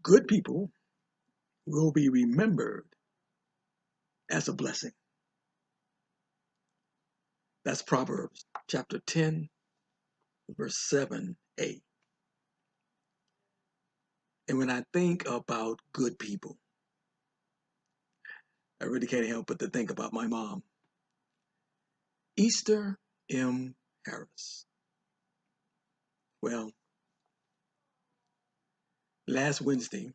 Good people will be remembered as a blessing. That's Proverbs chapter 10, verse 7a. And when I think about good people, I really can't help but to think about my mom, Easter M. Harris. Well, last Wednesday,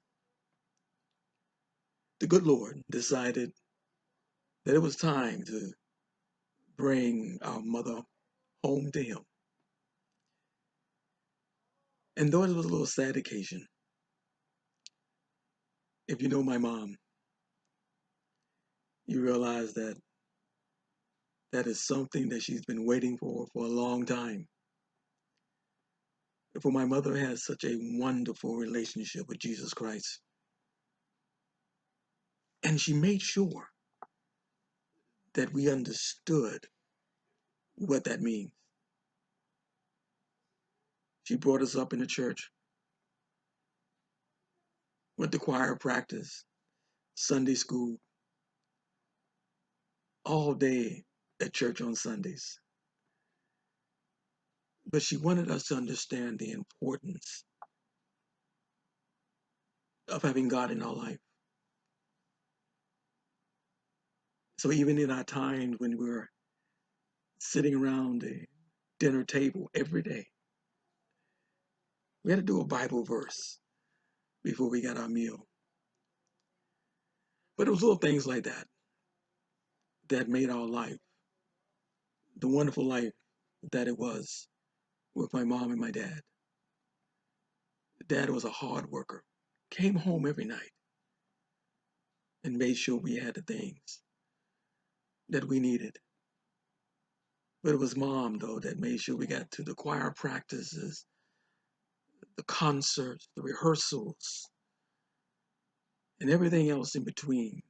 the good Lord decided that it was time to bring our mother home to Him. And though it was a little sad occasion, if you know my mom, you realize that that is something that she's been waiting for a long time. For my mother has such a wonderful relationship with Jesus Christ. And she made sure that we understood what that means. She brought us up in the church, went to choir practice, Sunday school, all day at church on Sundays. But she wanted us to understand the importance of having God in our life. So even in our times when we were sitting around a dinner table every day, we had to do a Bible verse before we got our meal. But it was little things like that that made our life the wonderful life that it was with my mom and my dad. Dad was a hard worker, came home every night and made sure we had the things that we needed. But it was mom, though, that made sure we got to the choir practices, the concerts, the rehearsals, and everything else in between.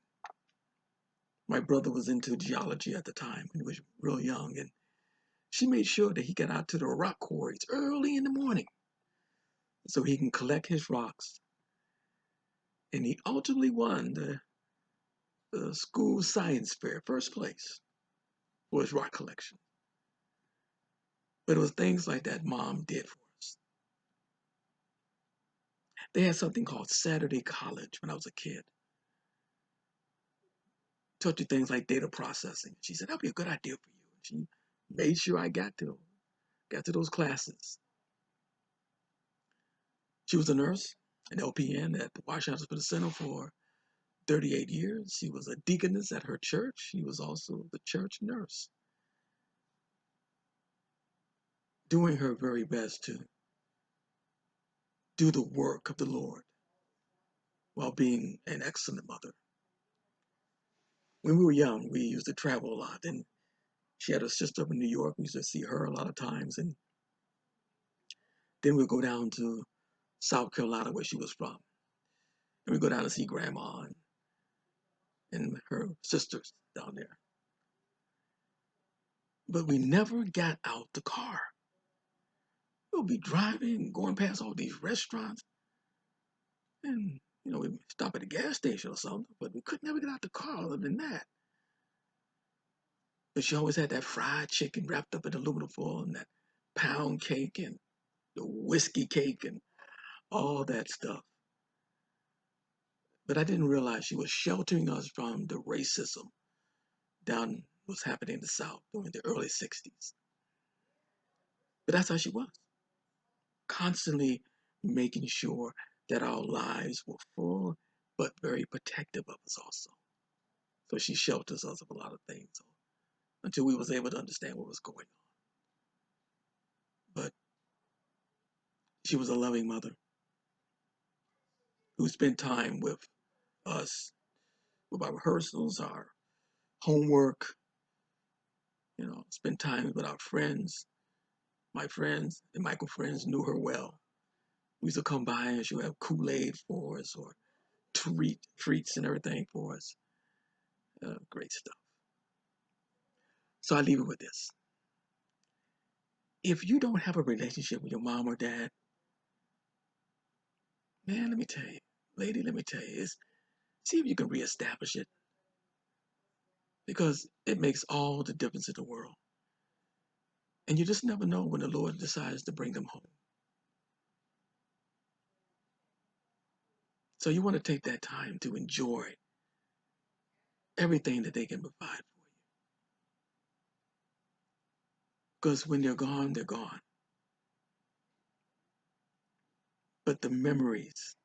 My brother was into geology at the time when he was real young, and she made sure that he got out to the rock quarries early in the morning so he can collect his rocks. And he ultimately won the school science fair, first place, for his rock collection. But it was things like that mom did for us. They had something called Saturday College when I was a kid. Taught you things like data processing. She said, that'd be a good idea for you. She made sure I got to those classes. She was a nurse, an LPN at the Washington Hospital Center for 38 years. She was a deaconess at her church. She was also the church nurse, doing her very best to do the work of the Lord while being an excellent mother. When we were young, we used to travel a lot, and she had a sister up in New York. We used to see her a lot of times, and then we'd go down to South Carolina, where she was from, and we'd go down to see Grandma and her sisters down there. But we never got out the car. We'll be driving, going past all these restaurants, and we'd stop at a gas station or something, but we could never get out the car other than that. But she always had that fried chicken wrapped up in aluminum foil and that pound cake and the whiskey cake and all that stuff. But I didn't realize she was sheltering us from the racism down was happening in the South during the early 60s. But that's how she was, constantly making sure that our lives were full, but very protective of us also. So she shelters us of a lot of things until we was able to understand what was going on. But she was a loving mother who spent time with us, with our rehearsals, our homework, spent time with our friends. My friends and Michael friends knew her well. We used to come by and she would have Kool-Aid for us or treats and everything for us. Great stuff. So I leave it with this. If you don't have a relationship with your mom or dad, man, let me tell you, lady, let me tell you, is see if you can reestablish it, because it makes all the difference in the world. And you just never know when the Lord decides to bring them home. So you want to take that time to enjoy everything that they can provide for you. Because when they're gone, they're gone. But the memories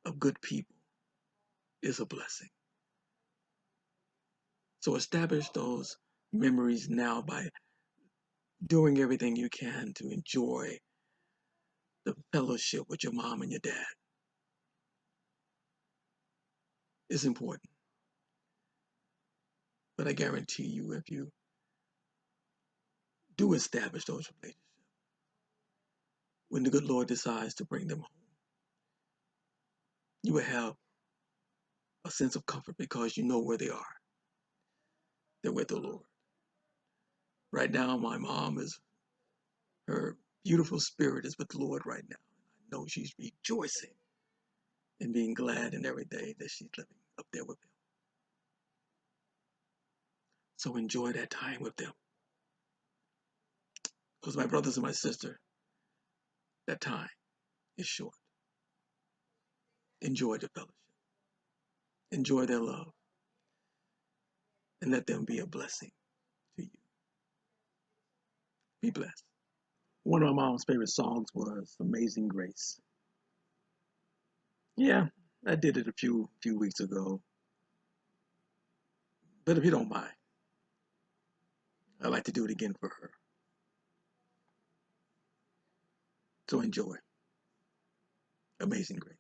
of good people is a blessing. So establish those memories now by doing everything you can to enjoy the fellowship with your mom and your dad. It's important. But I guarantee you, if you do establish those relationships, when the good Lord decides to bring them home, you will have a sense of comfort because you know where they are. They're with the Lord. Right now, my mom her beautiful spirit is with the Lord right now. I know she's rejoicing and being glad in every day that she's living up there with him. So enjoy that time with them. Because my brothers and my sister, that time is short. Enjoy the fellowship. Enjoy their love. And let them be a blessing to you. Be blessed. One of my mom's favorite songs was Amazing Grace. Yeah, I did it a few weeks ago. But if you don't mind, I'd like to do it again for her. So enjoy Amazing Grace.